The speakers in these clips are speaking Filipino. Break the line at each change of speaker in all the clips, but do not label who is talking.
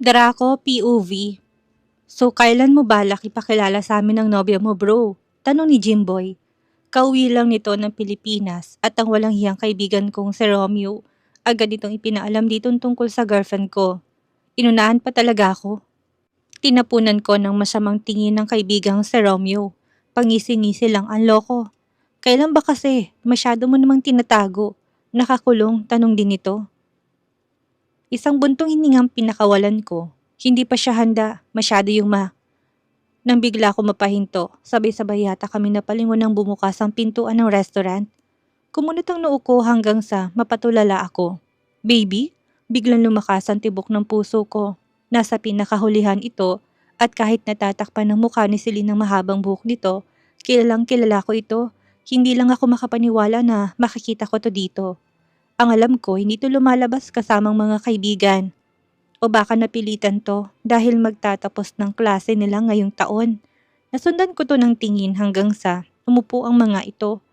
Draco POV. So kailan mo balak ipakilala sa amin ang nobya mo bro? Tanong ni Jimboy. Kauwi lang nito ng Pilipinas at ang walang hiyang kaibigan kong si Romeo. Agad itong ipinaalam dito tungkol sa girlfriend ko. Inunahan pa talaga ako. Tinapunan ko ng masamang tingin ng kaibigang si Romeo. Pangisi-ngisi lang ang loko. Kailan ba kasi? Masyado mo namang tinatago. Nakakulong, tanong din ito. Isang buntong hiningang pinakawalan ko. Hindi pa siya handa, masyado yung Nang bigla ko mapahinto, sabay-sabay yata kami napalingon ng bumukas ang pintuan ng restaurant. Kumunot ang noo ko hanggang sa mapatulala ako. Baby? Biglang lumakas ang tibok ng puso ko. Nasa pinakahulihan ito at kahit natatakpan ng mukha ni Celine ng mahabang buhok nito, kilalang kilala ko ito. Hindi lang ako makapaniwala na makikita ko to dito. Ang alam ko, hindi to lumalabas kasamang mga kaibigan. O baka napilitan to dahil magtatapos ng klase nila ngayong taon. Nasundan ko to ng tingin hanggang sa umupo ang mga ito.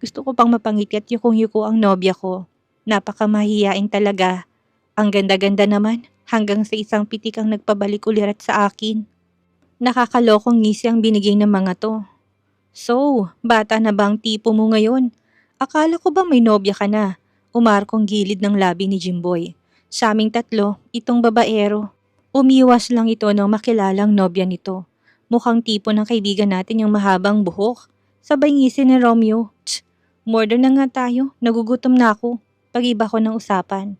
Gusto ko pang mapangiti at yukong-yuko ang nobya ko. Napakamahiyain talaga. Ang ganda-ganda naman hanggang sa isang pitik ang nagpabalik ulirat sa akin. Nakakalokong ngisi ang binigay ng mga to. So, bata na ba ang tipo mo ngayon? Akala ko ba may nobya ka na? Umarkong gilid ng labi ni Jimboy. Sa aming tatlo, itong babaero. Umiwas lang ito nang makilalang nobya nito. Mukhang tipo ng kaibigan natin yung mahabang buhok. Sabay ngisi ni Romeo. Murder na nga tayo, nagugutom na ako. Pag-iba ko ng usapan.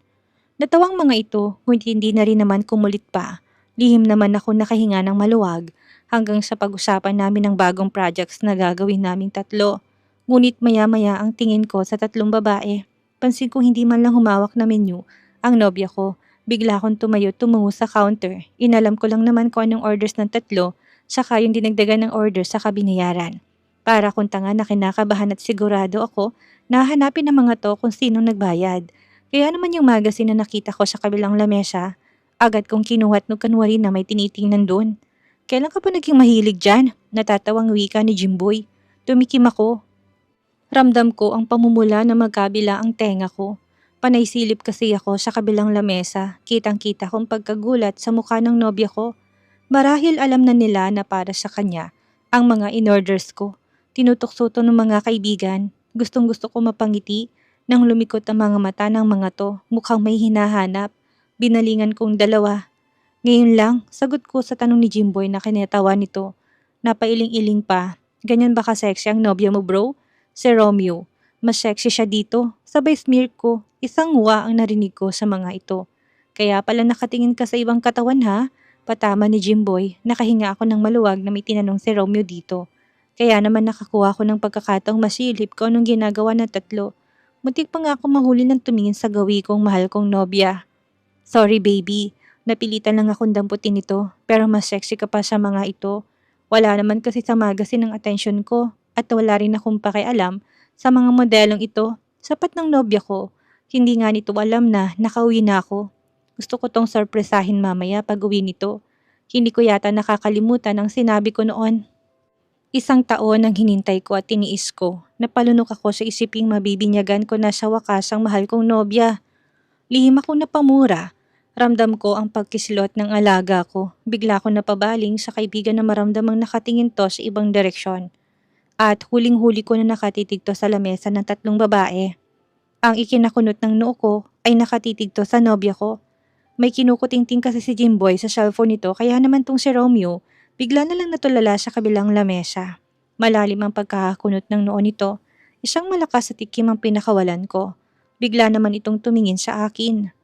Natawang mga ito, ngunit hindi na rin naman kumulit pa. Lihim naman ako nakahinga ng maluwag hanggang sa pag-usapan namin ng bagong projects na gagawin naming tatlo. Ngunit maya-maya ang tingin ko sa tatlong babae. Pansin ko hindi man lang humawak na menu ang nobya ko. Bigla akong tumayo tumungo sa counter. Inalam ko lang naman kung anong orders ng tatlo, saka yung dinagdagan ng orders sa binayaran. Para kung tanga na kinakabahan at sigurado ako na hanapin ng mga to kung sinong nagbayad. Kaya naman yung magazine na nakita ko sa kabilang lamesa, agad kong kinuha at nagkanwari na may tinitingnan doon. Kailan ka pa naging mahilig dyan? Natatawang wika ni Jimboy. Tumikim ako. Ramdam ko ang pamumula na magkabila ang tenga ko. Panay silip kasi ako sa kabilang lamesa. Kitang-kita kong pagkagulat sa mukha ng nobya ko. Marahil alam na nila na para sa kanya ang mga in-orders ko. Tinutokso to ng mga kaibigan. Gustong-gusto ko mapangiti nang lumikot ang mga mata ng mga to. Mukhang may hinahanap. Binalingan kong dalawa. Ngayon lang, sagot ko sa tanong ni Jimboy na kinatawa nito. Napailing-iling pa. Ganyan ba ka-sexy ang nobya mo bro? Si Romeo. Mas sexy siya dito. Sabay smear ko. Isang wa ang narinig ko sa mga ito. Kaya pala nakatingin ka sa ibang katawan ha? Patama ni Jimboy. Nakahinga ako ng maluwag na may tinanong si Romeo dito. Kaya naman nakakuha ko ng pagkakataong masilip ko anong ginagawa ng tatlo. Muntik pa nga ako mahuli ng tumingin sa gawi kong mahal kong nobya. Sorry baby. Napilitan lang akong damputin ito, pero mas sexy ka pa sa mga ito. Wala naman kasi sa magazine ang atensyon ko, at wala rin akong pakialam sa mga modelong ito. Sapat ng nobya ko. Hindi nga nito alam na nakauwi na ako. Gusto ko tong sorpresahin mamaya pag uwi nito. Hindi ko yata nakakalimutan ang sinabi ko noon. Isang taon ang hinintay ko at tiniis ko. Napalunok ako sa isiping mabibinyagan ko na sa wakas ang mahal kong nobya. Lihim ako napamura. Ramdam ko ang pagkislot ng alaga ko. Bigla ko napabaling sa kaibigan na maramdamang nakatingin to sa ibang direksyon. At huling-huli ko na nakatitig to sa lamesa ng tatlong babae. Ang ikinakunot ng noo ko ay nakatitig to sa nobya ko. May kinukutingting kasi si Jimboy sa cellphone nito kaya naman tong si Romeo bigla na lang natulala sa kabilang lamesa. Malalim ang pagkakakunot ng noo nito. Isang malakas sa tikim ang pinakawalan ko. Bigla naman itong tumingin sa akin.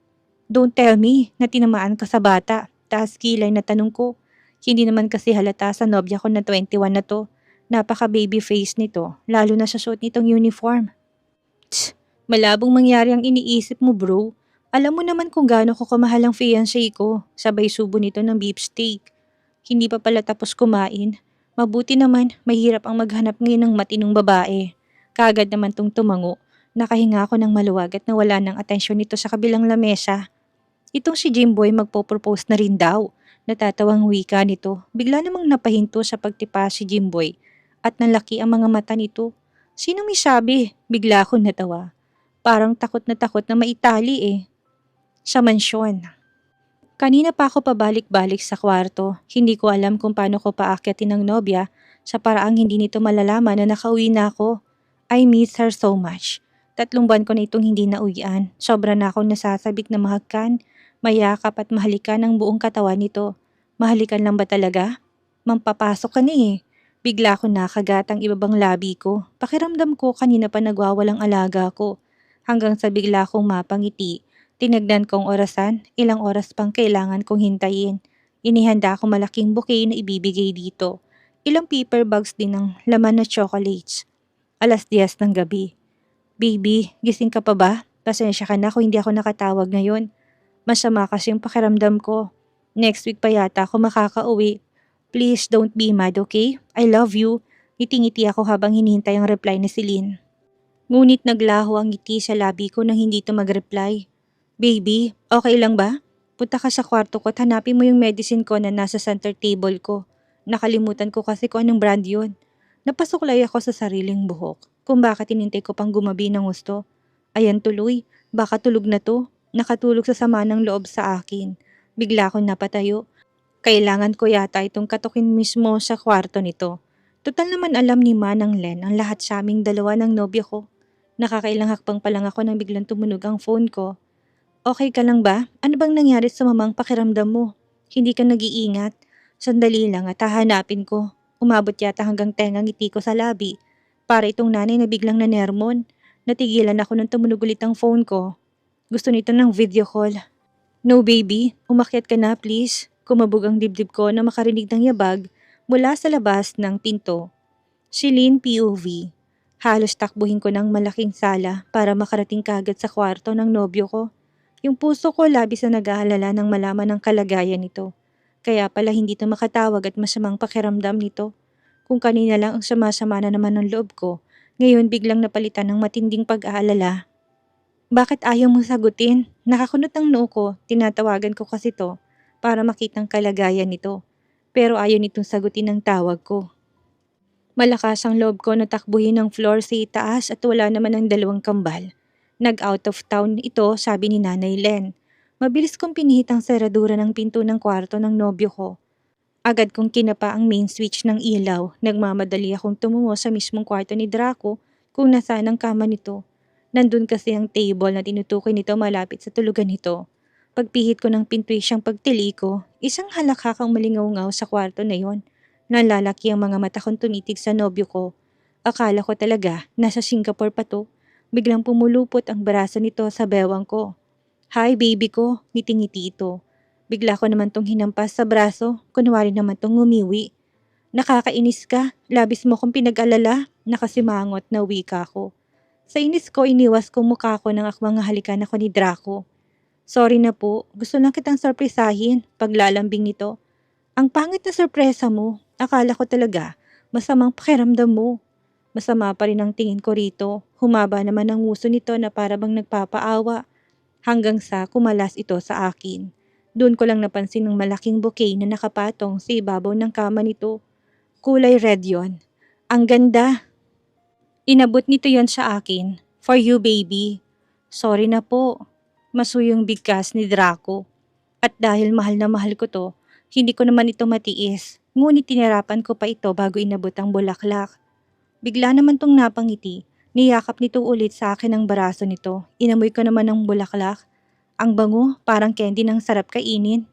Don't tell me na tinamaan ka sa bata. Taas kilay na tanong ko. Hindi naman kasi halata sa nobya ko na 21 na to. Napaka baby face nito, lalo na sa suot nitong uniform. Tsk, malabong mangyari ang iniisip mo bro. Alam mo naman kung gaano ko kamahal ang fiancé ko. Sabay subo nito ng beefsteak. Hindi pa pala tapos kumain. Mabuti naman, mahirap ang maghanap ngayon ng matinong babae. Kaagad naman tong tumango. Nakahinga ako ng maluwag at nawala ng atensyon nito sa kabilang lamesa. Itong si Jimboy magpo-propose na rin daw. Natatawang wika nito. Bigla namang napahinto sa pagtipa si Jimboy at nalaki ang mga mata nito. Sino may sabi? Bigla akong natawa. Parang takot na maitali eh. Sa mansyon. Kanina pa ako pabalik-balik sa kwarto. Hindi ko alam kung paano ko paakyatin ng nobya sa paraang hindi nito malalaman na nakauwi na ako. I miss her so much. 3 buwan ko na itong hindi nauwian. Sobra na akong nasasabik na mahagkan, mayakap at mahalikan ang buong katawan nito. Mahalikan lang ba talaga? Mampapasok ka na eh. Bigla ko nakagat ang ibabang labi ko. Pakiramdam ko kanina pa nagwawalang alaga ko. Hanggang sa bigla kong mapangiti. Tinagnan kong orasan, ilang oras pang kailangan kong hintayin. Inihanda ko malaking bouquet na ibibigay dito. Ilang paper bags din ng laman na chocolates. 10:00 ng gabi. Baby, gising ka pa ba? Pasensya ka na kung hindi ako nakatawag ngayon. Masama kasi yung pakiramdam ko. Next week pa yata ako makakauwi. Please don't be mad, okay? I love you. Ngiti-ngiti ako habang hinihintay ang reply ni Celine. Ngunit naglaho ang ngiti sa labi ko nang hindi ito mag-reply. Baby, okay lang ba? Punta ka sa kwarto ko at hanapin mo yung medicine ko na nasa center table ko. Nakalimutan ko kasi kung anong brand yun. Napasuklay ako sa sariling buhok kung bakit inintay ko pang gumabi ng gusto. Ayan tuloy, baka tulog na to. Nakatulog sa sama ng loob sa akin. Bigla akong napatayo. Kailangan ko yata itong katukin mismo sa kwarto nito. Total naman alam ni Manang Len ang lahat sa aming dalawa ng nobya ko. Nakakailang hakbang pa lang ako nang biglang tumunog ang phone ko. Okay ka lang ba? Ano bang nangyari sa mamang pakiramdam mo? Hindi ka nag-iingat? Sandali lang at hahanapin ko. Umabot yata hanggang tengang ngiti ko sa labi. Para itong nanay na biglang nanermon. Natigilan ako nang tumunog ulit ang phone ko. Gusto nito ng video call. No baby, umakyat ka na please. Kumabog ang dibdib ko na makarinig ng yabag mula sa labas ng pinto. Celine POV. Halos takbuhin ko ng malaking sala para makarating kagad sa kwarto ng nobyo ko. Yung puso ko labis na nag-aalala nang malaman ang kalagayan nito. Kaya pala hindi ito makatawag at masamang pakiramdam nito. Kung kanina lang ang sama-sama na naman ng loob ko, ngayon biglang napalitan ng matinding pag-aalala. Bakit ayaw mong sagutin? Nakakunot ang noo ko, tinatawagan ko kasi to para makitang kalagayan nito. Pero ayaw nitong sagutin ang tawag ko. Malakas ang loob ko na takbuhin ang floor sa itaas at wala naman ang dalawang kambal. Nag-out of town ito, sabi ni Nanay Len. Mabilis kong pinihit ang seradura ng pinto ng kwarto ng nobyo ko. Agad kong kinapa ang main switch ng ilaw. Nagmamadali akong tumungo sa mismong kwarto ni Draco kung nasaan ang kama nito. Nandun kasi ang table na tinutukoy nito malapit sa tulugan nito. Pagpihit ko ng pinto siyang pagtili ko, isang halakhakang malingaw-ngaw sa kwarto na yon. Nalalaki ang mga mata kong tumitig sa nobyo ko. Akala ko talaga nasa Singapore pa to. Biglang pumulupot ang braso nito sa bewang ko. Hi baby ko, ngiti-ngiti ito. Bigla ko naman tong hinampas sa braso, kunwari naman tong ngumiwi. Nakakainis ka, labis mo kong pinag-alala, nakasimangot na wika ko. Sa inis ko, iniwas ko mukha ko ng akmang halikan ako ni Draco. Sorry na po, gusto lang kitang sorpresahin, paglalambing nito. Ang pangit na sorpresa mo, akala ko talaga, masamang pakiramdam mo. Masama pa rin ang tingin ko rito, humaba naman ang nguso nito na para bang nagpapaawa. Hanggang sa kumalas ito sa akin. Doon ko lang napansin ng malaking bouquet na nakapatong sa ibabaw ng kama nito. Kulay red yon. Ang ganda! Inabot nito yon sa akin. For you baby. Sorry na po. Masuyong bigkas ni Draco. At dahil mahal na mahal ko to, hindi ko naman ito matiis. Ngunit tinirapan ko pa ito bago inabot ang bulaklak. Bigla naman tong napangiti. Niyakap nito ulit sa akin ang baraso nito. Inamoy ko naman ang bulaklak. Ang bango, parang candy ng sarap kainin.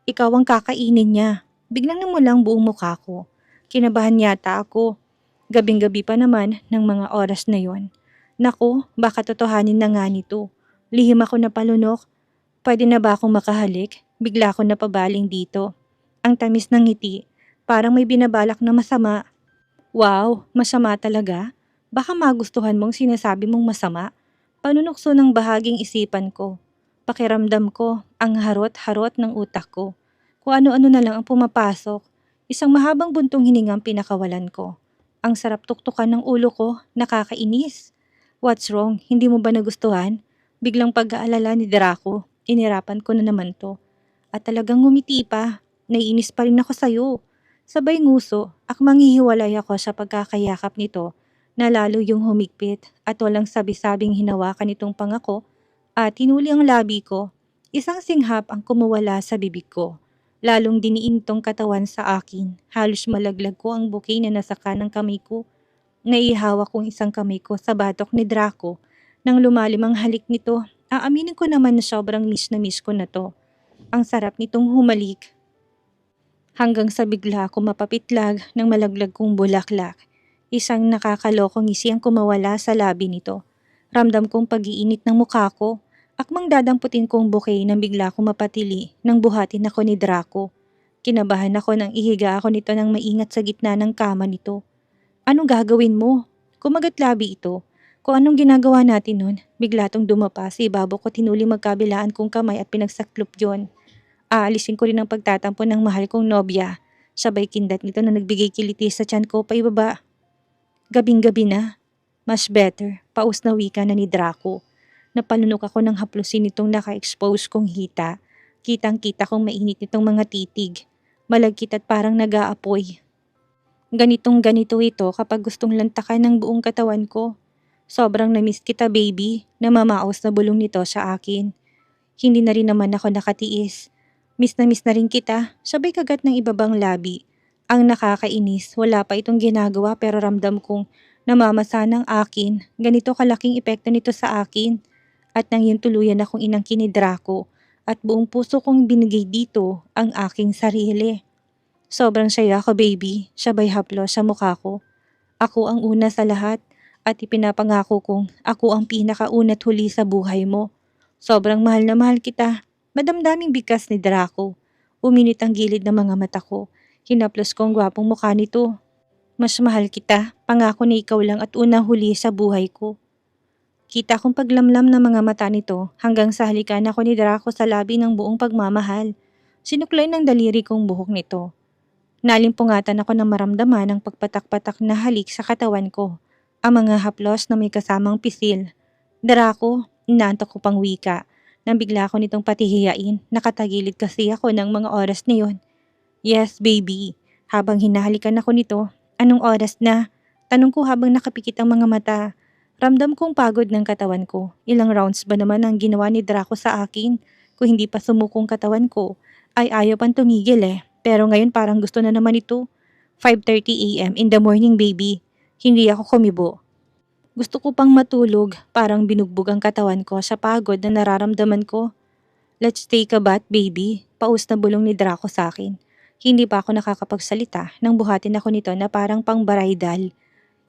Ikaw ang kakainin niya. Biglang namulang buong mukha ko. Kinabahan yata ako. Gabing-gabi pa naman ng mga oras na yon. Naku, baka totohanin na nga nito. Lihim ako napalunok. Pwede na ba akong makahalik? Bigla ako napabaling dito. Ang tamis ng ngiti. Parang may binabalak na masama. Wow, masama talaga? Baka magustuhan mong sinasabi mong masama? Panunukso ng bahaging isipan ko. Pakiramdam ko ang harot-harot ng utak ko. Kung ano-ano na lang ang pumapasok. Isang mahabang buntong hiningang pinakawalan ko. Ang sarap tuktukan ng ulo ko, nakakainis. What's wrong? Hindi mo ba nagustuhan? Biglang pag-aalala ni Draco, inirapan ko na naman to. At talagang ngumiti pa, naiinis pa rin ako sa'yo. Sabay nguso, akmang hihiwalay ako sa pagkakayakap nito na lalo yung humigpit at walang sabi-sabing hinawakan itong pangako at hinuli ang labi ko. Isang singhap ang kumuwala sa bibig ko. Lalong diniin tong katawan sa akin. Halos malaglag ko ang bouquet na nasa kanang kamay ko. Naihawak kong isang kamay ko sa batok ni Draco. Nang lumalim ang halik nito, aaminin ko naman na sobrang miss na miss ko na to. Ang sarap nitong humalik. Hanggang sa bigla ako mapapitlag ng malaglag kong bulaklak. Isang nakakalokong ngisi ang kumawala sa labi nito. Ramdam kong pag-iinit ng mukha ko. Akmang dadamputin kong bouquet nang bigla akong mapatili nang buhatin ako ni Draco. Kinabahan ako nang ihiga ako nito ng maingat sa gitna ng kama nito. Anong gagawin mo? Kumagat labi ito. Kung anong ginagawa natin nun, bigla tong dumapa sa ibabaw ko tinuli magkabilaan kong kamay at pinagsaklop yon. Aalisin ko rin ang pagtatampo ng mahal kong nobya. Sabay kindat nito na nagbigay kiliti sa tiyan ko pa ibaba. Gabing-gabi na. Much better. Paus na wika na ni Draco. Napalunok ako ng haplusin nitong naka-expose kong hita. Kitang-kita kong mainit nitong mga titig. Malagkit at parang nag-aapoy. Ganitong ganito ito kapag gustong lantakan ng buong katawan ko. Sobrang namiss kita baby, namamaos na bulong nito sa akin. Hindi na rin naman ako nakatiis. Miss na rin kita, sabay kagat ng ibabang labi. Ang nakakainis, wala pa itong ginagawa pero ramdam kong namamasa ng akin. Ganito kalaking epekto nito sa akin. At nang yun tuluyan akong inangkin ni Draco at buong puso kong binigay dito ang aking sarili. Sobrang saya ko baby, sabay haplo sa mukha ko. Ako ang una sa lahat at ipinapangako kong ako ang pinakauna at huli sa buhay mo. Sobrang mahal na mahal kita. Madamdaming bigkas ni Draco. Uminit ang gilid ng mga mata ko. Hinaplos ko ang gwapong mukha nito. Mas mahal kita, pangako na ikaw lang at unang huli sa buhay ko. Kita kong paglamlam ng mga mata nito hanggang sa halikan ako ni Draco sa labi ng buong pagmamahal. Sinuklay ng daliri kong buhok nito. Nalimpungatan ako ng maramdaman ng pagpatak-patak na halik sa katawan ko. Ang mga haplos na may kasamang pisil. Draco, inaantok ko pang wika. Nang bigla ako nitong patihiyain, nakatagilid kasi ako ng mga oras na yon. Yes, baby. Habang hinahalikan ako nito, anong oras na? Tanong ko habang nakapikit ang mga mata. Ramdam kong pagod ng katawan ko. Ilang rounds ba naman ang ginawa ni Draco sa akin? Kung hindi pa sumukong katawan ko, ay ayaw pang tumigil eh. Pero ngayon parang gusto na naman ito. 5:30 AM in the morning baby. Hindi ako kumibo. Gusto ko pang matulog, parang binugbog ang katawan ko sa pagod na nararamdaman ko. Let's take a bath baby, paus na bulong ni Draco sa akin. Hindi pa ako nakakapagsalita nang buhatin ako nito na parang pang-bridal.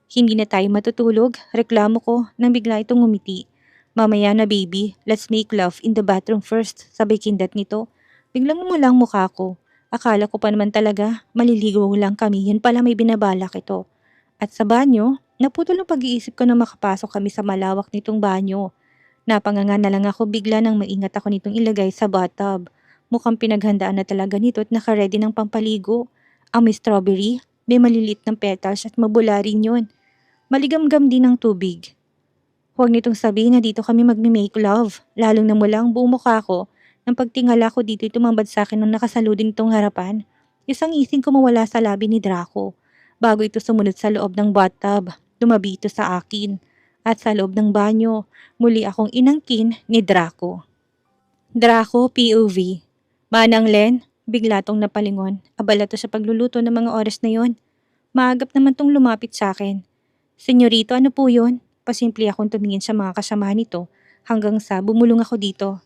Hindi na tayo matutulog, reklamo ko nang bigla itong ngumiti. Mamaya na baby, let's make love in the bathroom first, sabay kindat nito. Biglang namula ang mukha ko. Akala ko pa naman talaga, maliligaw lang kami, yan pala may binabalak ito. At sa banyo, naputol ang pag-iisip ko na makapasok kami sa malawak nitong banyo. Napanganga na lang ako bigla nang maingat ako nitong ilagay sa bathtub. Mukhang pinaghandaan na talaga nito at nakaredy ng pampaligo. Ang may strawberry, may malilit ng petals at mabula rin yun. Maligamgam din ang tubig. Huwag nitong sabihin na dito kami magme-make love. Lalong namula ang buong mukha ko nang pagtingala ko dito tumambad sa akin nung nakasaludin itong harapan. Isang ising kumawala sa labi ni Draco. Bago ito sumunod sa loob ng bathtub, tumabi ito sa akin. At sa loob ng banyo, muli akong inangkin ni Draco. Draco POV. Manang Len, bigla tong napalingon. Abala to sa pagluluto ng mga oras na yon. Maagap naman tong lumapit sa akin. Senyorito, ano po yun? Pasimple akong tumingin sa mga kasamahan nito hanggang sa bumulong ako dito.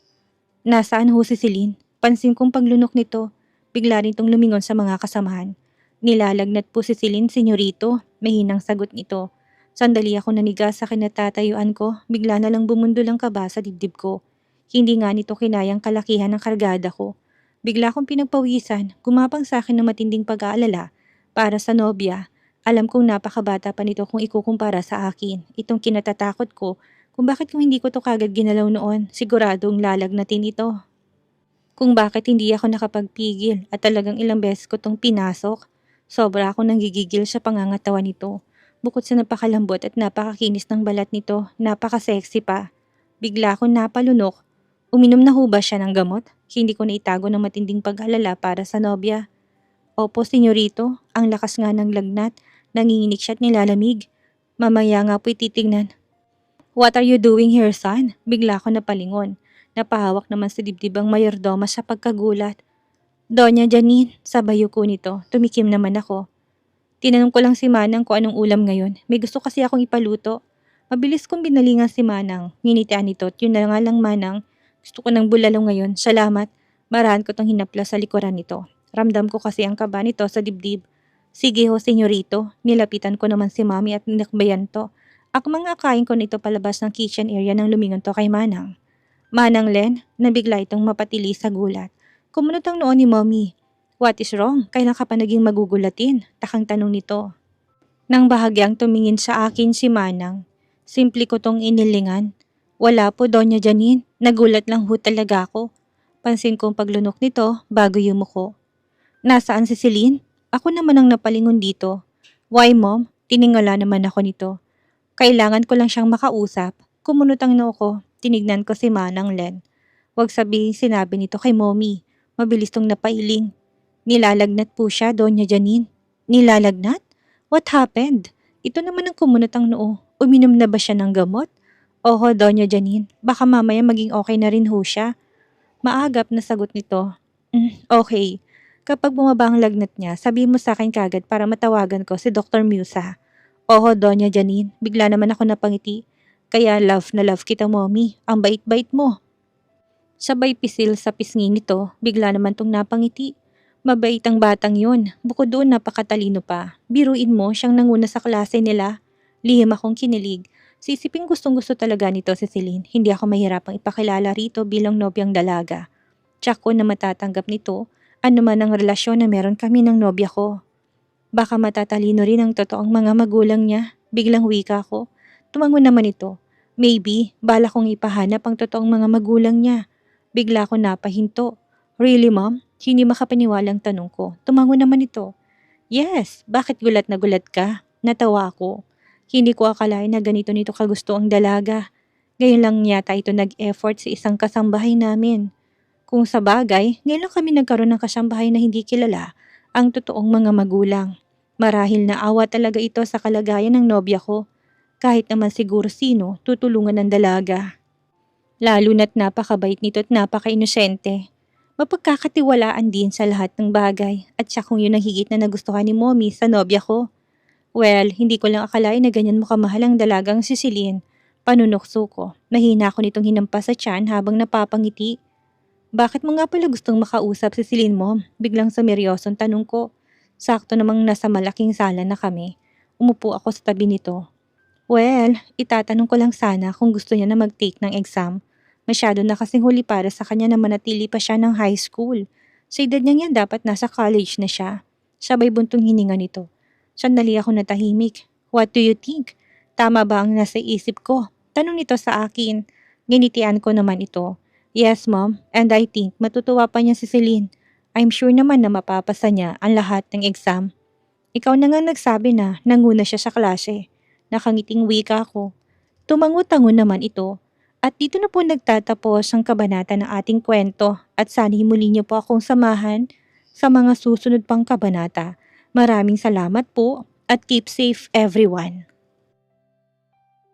Nasaan ho si Celine? Pansin kong paglunok nito. Bigla rin tong lumingon sa mga kasamahan. Nilalagnat po si Celine, senyorito. Mahinang sagot nito. Sandali ako naniga sa kinatatayuan ko. Bigla na lang bumundol ang kaba sa dibdib ko. Hindi nga nito kinayang kalakihan ng kargada ko. Bigla akong pinagpawisan. Gumapang sa akin ng matinding pag-aalala. Para sa nobya. Alam kong napakabata pa nito kung ikukumpara sa akin. Itong kinatatakot ko kung bakit kung hindi ko to kagad ginalaw noon, siguradong lalagnatin ito. Kung bakit hindi ako nakapagpigil at talagang ilang beses ko tong pinasok. Sobra akong nanggigigil sa pangangatawan nito. Bukod sa napakalambot at napakakinis ng balat nito, napaka-sexy pa. Bigla akong napalunok. Uminom na ho ba siya ng gamot? Hindi ko na itago ng matinding pag-alala para sa nobya. Opo, senyorito, ang lakas nga ng lagnat. Nanginginig siya at nilalamig. Mamaya nga po'y titignan. What are you doing here, son? Bigla ako napalingon. Napahawak naman sa dibdib ang mayordoma sa pagkagulat. Doña Janine, sabay yuko nito. Tumikim naman ako. Tinanong ko lang si Manang kung anong ulam ngayon. May gusto kasi akong ipaluto. Mabilis kong binalingan si Manang. Nginitian nito at yun na nga lang Manang. Gusto ko ng bulalo ngayon. Salamat. Marahan ko tong hinaplas sa likuran nito. Ramdam ko kasi ang kaba nito sa dibdib. Sige ho, senyorito. Nilapitan ko naman si Mami at ninakbayan to. Ako mga akain ko nito palabas ng kitchen area nang lumingon to kay Manang. Manang Len, nabigla itong mapatili sa gulat. Kumunot ang noon ni Mommy. What is wrong? Kailan ka pa naging magugulatin? Takang tanong nito. Nang bahagyang tumingin sa akin si Manang, simple ko tong inilingan. Wala po, Doña Janine. Nagulat lang ho talaga ako. Pansin kong paglunok nito bago yumuko. Nasaan si Celine? Ako naman ang napalingon dito. Why, Mom? Tiningala naman ako nito. Kailangan ko lang siyang makausap. Kumunot ang noo ko. Tinignan ko si Manang Len. Huwag sabihin sinabi nito kay Mommy. Mabilis tong napailing. Nilalagnat po siya, Doña Janine. Nilalagnat? What happened? Ito naman ang kumunot ang noo. Uminom na ba siya ng gamot? Oho, Doña Janine. Baka mamaya maging okay na rin ho siya. Maagap na sagot nito. Okay. Kapag bumaba ang lagnat niya, sabihin mo sa akin kagad para matawagan ko si Dr. Musa. Oho, Doña Janine. Bigla naman ako napangiti. Kaya love na love kita, Mommy. Ang bait-bait mo. Sabay pisil sa pisngi nito, bigla naman tong napangiti. Mabait ang batang yun. Bukod doon napakatalino pa. Biruin mo, siyang nanguna sa klase nila. Lihim akong kinilig. Sisiping gustong-gusto talaga nito si Celine. Hindi ako mahirapang ipakilala rito bilang nobyang dalaga. Tsak ko na matatanggap nito ano man ang relasyon na meron kami ng nobya ko. Baka matatalino rin ang totoong mga magulang niya. Biglang wika ko. Tumango naman ito. Maybe, bala kong ipahanap ang totoong mga magulang niya. Bigla ko napahinto. Really, Mom? Hindi makapaniwalang tanong ko. Tumango naman ito. Yes, bakit gulat na gulat ka? Natawa ako. Hindi ko akalain na ganito nito kagusto ang dalaga. Ngayon lang yata ito nag-effort sa isang kasambahay namin. Kung sa bagay, ngayon lang kami nagkaroon ng kasambahay na hindi kilala ang totoong mga magulang. Marahil na awa talaga ito sa kalagayan ng nobya ko. Kahit naman siguro sino, tutulungan ng dalaga. Lalo na't napakabait nito at napaka-inosente. Mapagkakatiwalaan din sa lahat ng bagay at siya kung yun ang higit na nagustuhan ni Mommy sa nobya ko. Well, hindi ko lang akalain na ganyan mo kamahal ang dalagang si Celine. Panunokso ko. Nahina ako nitong hinampas sa tiyan habang napapangiti. Bakit mo nga pala gustong makausap si Celine, Mom? Biglang sumeryosong tanong ko. Sakto namang nasa malaking sala na kami. Umupo ako sa tabi nito. Well, itatanong ko lang sana kung gusto niya na mag-take ng exam. Masyado na kasing huli para sa kanya na manatili pa siya ng high school. Sa edad niya yan dapat nasa college na siya. Sabay buntong hininga nito. Sandali ako natahimik. What do you think? Tama ba ang nasa isip ko? Tanong nito sa akin. Ginitian ko naman ito. Yes, Mom, and I think matutuwa pa niya si Celine. I'm sure naman na mapapasa niya ang lahat ng exam. Ikaw na nga nagsabi na nanguna siya sa klase. Nakangiting wika ko. Tumango-tango naman ito. At dito na po nagtatapos ang kabanata ng ating kwento at sana muli niyo po akong samahan sa mga susunod pang kabanata. Maraming salamat po at keep safe everyone.